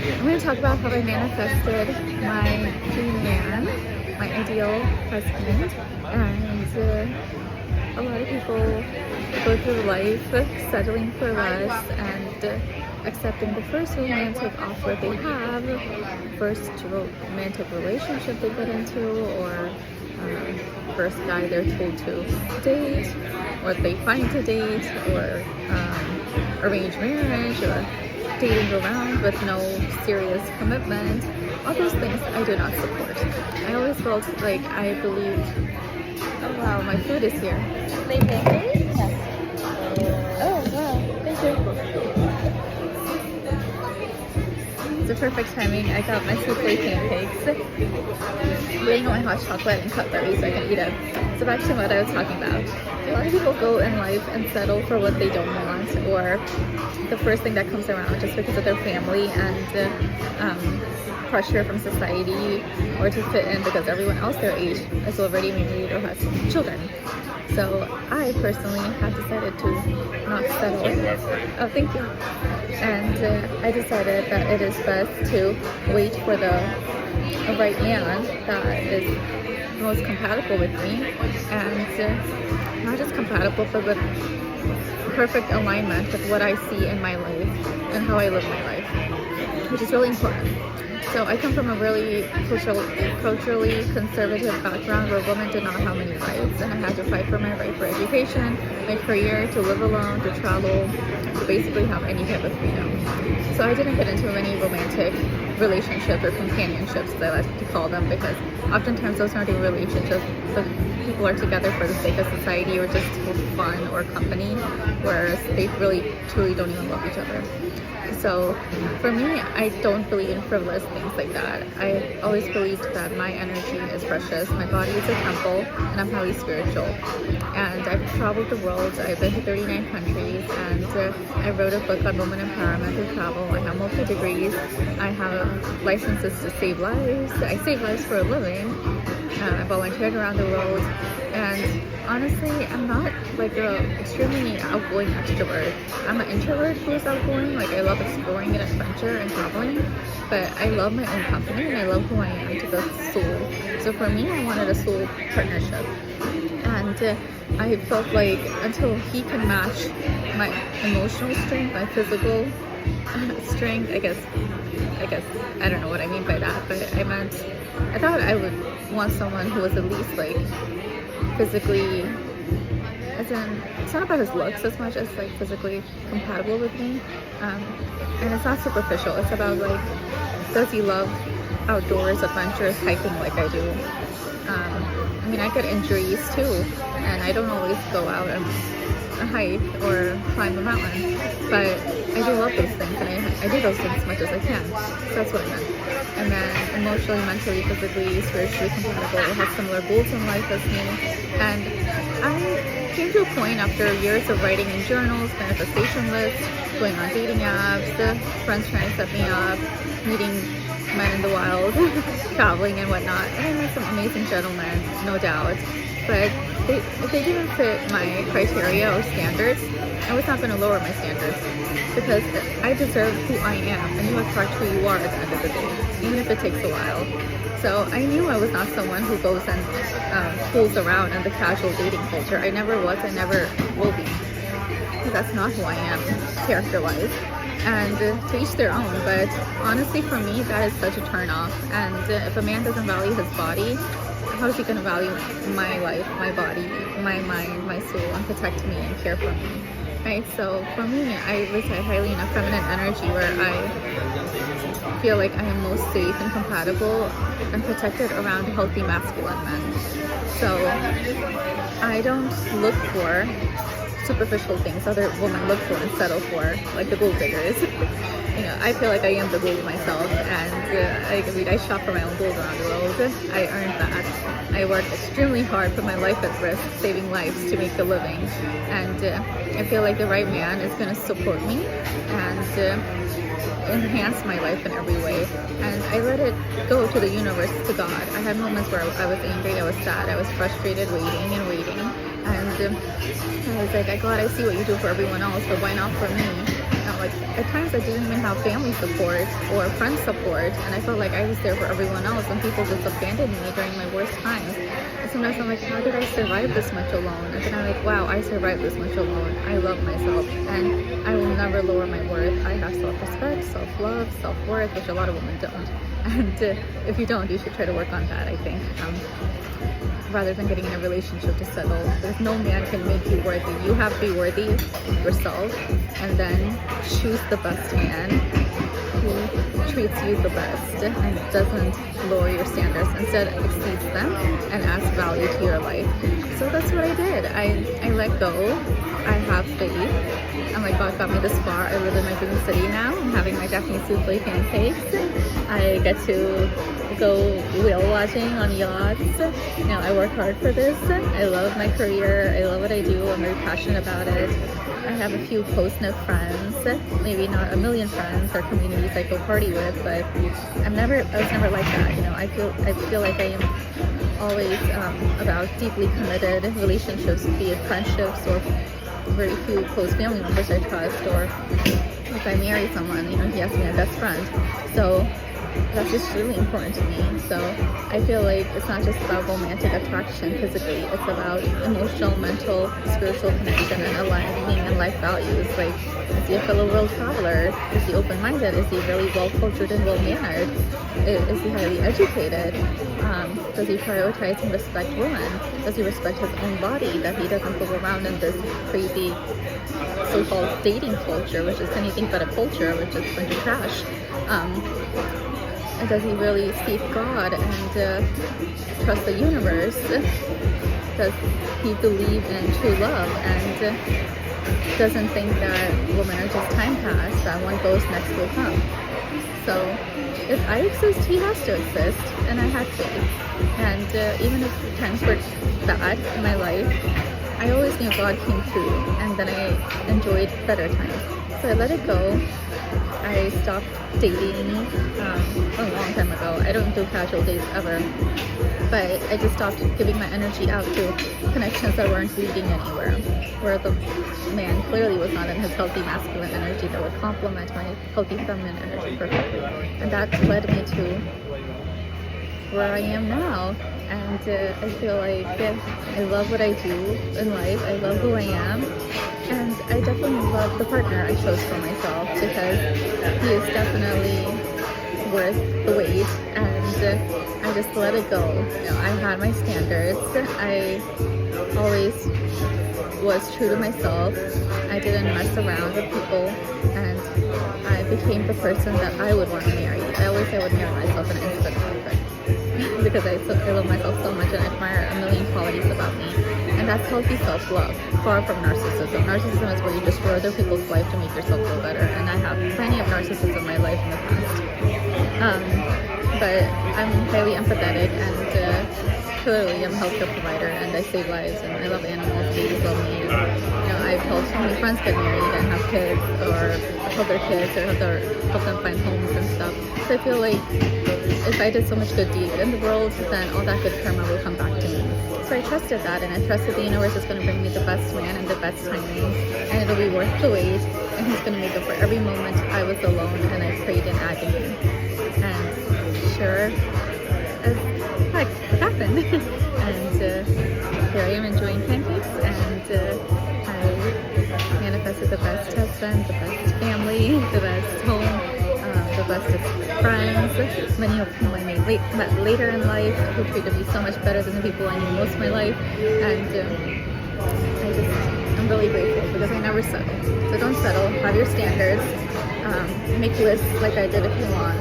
I'm going to talk about how I manifested my dream man, my ideal husband, and a lot of people go through life settling for less and accepting the first romantic offer they have, first romantic relationship they get into, or first guy they're told to date, or they find to date, or arranged marriage, or dating around with no serious commitment. All those things I do not support. I always felt like I believed, oh wow, my food is here. They make it? Yes. Oh wow, thank you. It's a perfect timing. I got my souffle pancakes, waiting on my hot chocolate and cutlery so I can eat it. So back to what I was talking about. A lot of people go in life and settle for what they don't want, or the first thing that comes around just because of their family and pressure from society, or to fit in because everyone else their age is already married or has children. So I personally have decided to not settle. Oh, thank you. And I decided that it is best to wait for the right man that is most compatible with me, and not just compatible, but with perfect alignment with what I see in my life and how I live my life, which is really important. So I come from a really culturally conservative background where women did not have many rights, and I had to fight for my right for education, my career, to live alone, to travel, to basically have any type of freedom. So I didn't get into many romantic relationships or companionships, as I like to call them, because oftentimes those aren't even relationships, but people are together for the sake of society or just for fun or company, whereas they really truly don't even love each other. So for me, I don't believe in frivolous things like that. I always believed that my energy is precious, my body is a temple, and I'm highly spiritual. And I've traveled the world. I've been to 39 countries, and I wrote a book on women empowerment through travel. I have multiple degrees. I have licenses to save lives. I save lives for a living. I volunteered around the world, and honestly, I'm not like a extremely outgoing extrovert. I'm an introvert who is outgoing. Like, I love exploring and adventure and traveling, but I love my own company and I love who I am to the soul. So for me, I wanted a soul partnership, and I felt like until he can match my emotional strength, my physical strength, I guess I don't know what I mean by that, but I thought I would want someone who was at least like physically, as in, it's not about his looks as much as like physically compatible with me, and it's not superficial. It's about like, does he love outdoors, adventures, hiking like I do? I mean, I get injuries too, and I don't always go out and hike or climb a mountain, but I do love those things, and I do those things as much as I can. So that's what I meant. And then emotionally, mentally, physically, spiritually compatible, has similar goals in life as me. And I came to a point after years of writing in journals, manifestation lists, going on dating apps, friends trying to set me up, meeting men in the wild, traveling and whatnot. And I met some amazing gentlemen, no doubt. But if they didn't fit my criteria or standards, I was not going to lower my standards, because I deserve who I am, and you attract who you are at the end of the day, even if it takes a while. So I knew I was not someone who goes and fools around in the casual dating culture. I never was, I never will be. That's not who I am, character-wise. And to each their own, but honestly for me, that is such a turn off. And if a man doesn't value his body, how is he going to value my life, my body, my mind, my soul, and protect me and care for me? Right? So for me, I reside highly in a feminine energy where I feel like I am most safe and compatible and protected around healthy masculine men. So I don't look for superficial things other women look for and settle for, like the gold diggers. I feel like I am the gold myself, and I shop for my own gold around the world. I earned that. I worked extremely hard, put my life at risk, saving lives to make a living, and I feel like the right man is going to support me and enhance my life in every way. And I let it go to the universe, to God. I had moments where I was angry, I was sad, I was frustrated, waiting and waiting. And I was like, God, I see what you do for everyone else, but why not for me? like at times I didn't even have family support or friend support, and I felt like I was there for everyone else, and people just abandoned me during my worst times. And sometimes I'm like, how did I survive this much alone? And then I'm like, wow, I survived this much alone. I love myself, and I will never lower my worth. I have self-respect, self-love, self-worth, which a lot of women don't. And if you don't, you should try to work on that, I think. Rather than getting in a relationship to settle. There's no man can make you worthy. You have to be worthy yourself, and then choose the best man who treats you the best and doesn't lower your standards. Instead, exceeds them and adds value to your life. So that's what I did. I let go. I have faith. I'm like, God got me this far. I live in my dream city now. I'm having my Japanese souffle pancakes. I get to go whale watching on yachts. You know, I work hard for this. I love my career. I love what I do. I'm very passionate about it. I have a few close-knit friends, maybe not a million friends or communities I go party with, but I was never like that. You know, I feel like I am always about deeply committed relationships, be it friendships or very few close family members I trust, or if I marry someone, you know, he has to be my best friend. So that's just really important to me. So I feel like it's not just about romantic attraction physically, it's about emotional, mental, spiritual connection and aligning in life values. Like, is he a fellow world traveler? Is he open-minded? Is he really well-cultured and well-mannered? Is he highly educated? Does he prioritize and respect women? Does he respect his own body, that he doesn't go around in this crazy so-called dating culture, which is anything but a culture, which is a bunch of trash? And does he really seek God and trust the universe? Does he believe in true love and doesn't think that women are just time pass, that one goes, next will come? So if I exist, he has to exist, and I had faith. And even if times were bad in my life, I always knew God came through, and then I enjoyed better times. So I let it go. I stopped dating a long time ago. I don't do casual dates ever, but I just stopped giving my energy out to connections that weren't leading anywhere, where the man clearly was not in his healthy masculine energy that would complement my healthy feminine energy perfectly. And that led me to where I am now. And I feel like I love what I do in life. I love who I am. And I definitely love the partner I chose for myself, because he is definitely worth the wait, and I just let it go. You know, I had my standards. I always was true to myself. I didn't mess around with people, and I became the person that I would want to marry. I always say I would marry myself in an instant perfect because I love myself so much and I admire a million qualities about me. And that's healthy self-love, far from narcissism. Narcissism is where you destroy other people's life to make yourself feel better. And I have plenty of narcissism in my life in the past. But I'm highly empathetic, and clearly I'm a healthcare provider, and I save lives, and I love animals. Babies love me. You know, I've helped so many friends get married and have kids, or help their kids, or help them find homes and stuff. So I feel like if I did so much good deed in the world, then all that good karma will come back to me. So I trusted that, and I trusted the universe is going to bring me the best man and the best timing, and it'll be worth the wait, and he's going to make up for every moment I was alone and I prayed in agony. And sure as heck, it happened. And here I am enjoying pancakes, and I manifested the best husband, the best family, the best home, the best friends, many of whom I met later in life, who treated me so much better than the people I knew most of my life. And I'm really grateful, because I never settle. So don't settle, have your standards, make lists like I did if you want,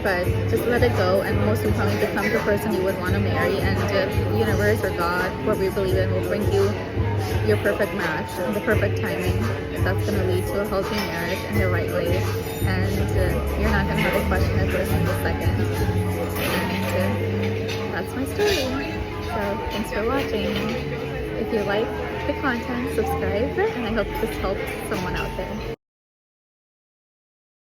but just let it go, and most importantly, become the person you would want to marry, and the universe or God, whoever you believe in, will bring you your perfect match and the perfect timing. That's going to lead to a healthy marriage in the right way, and you're not going to have to question it for a single second. And that's my story. So thanks for watching. If you like the content, subscribe, and I hope this helps someone out there.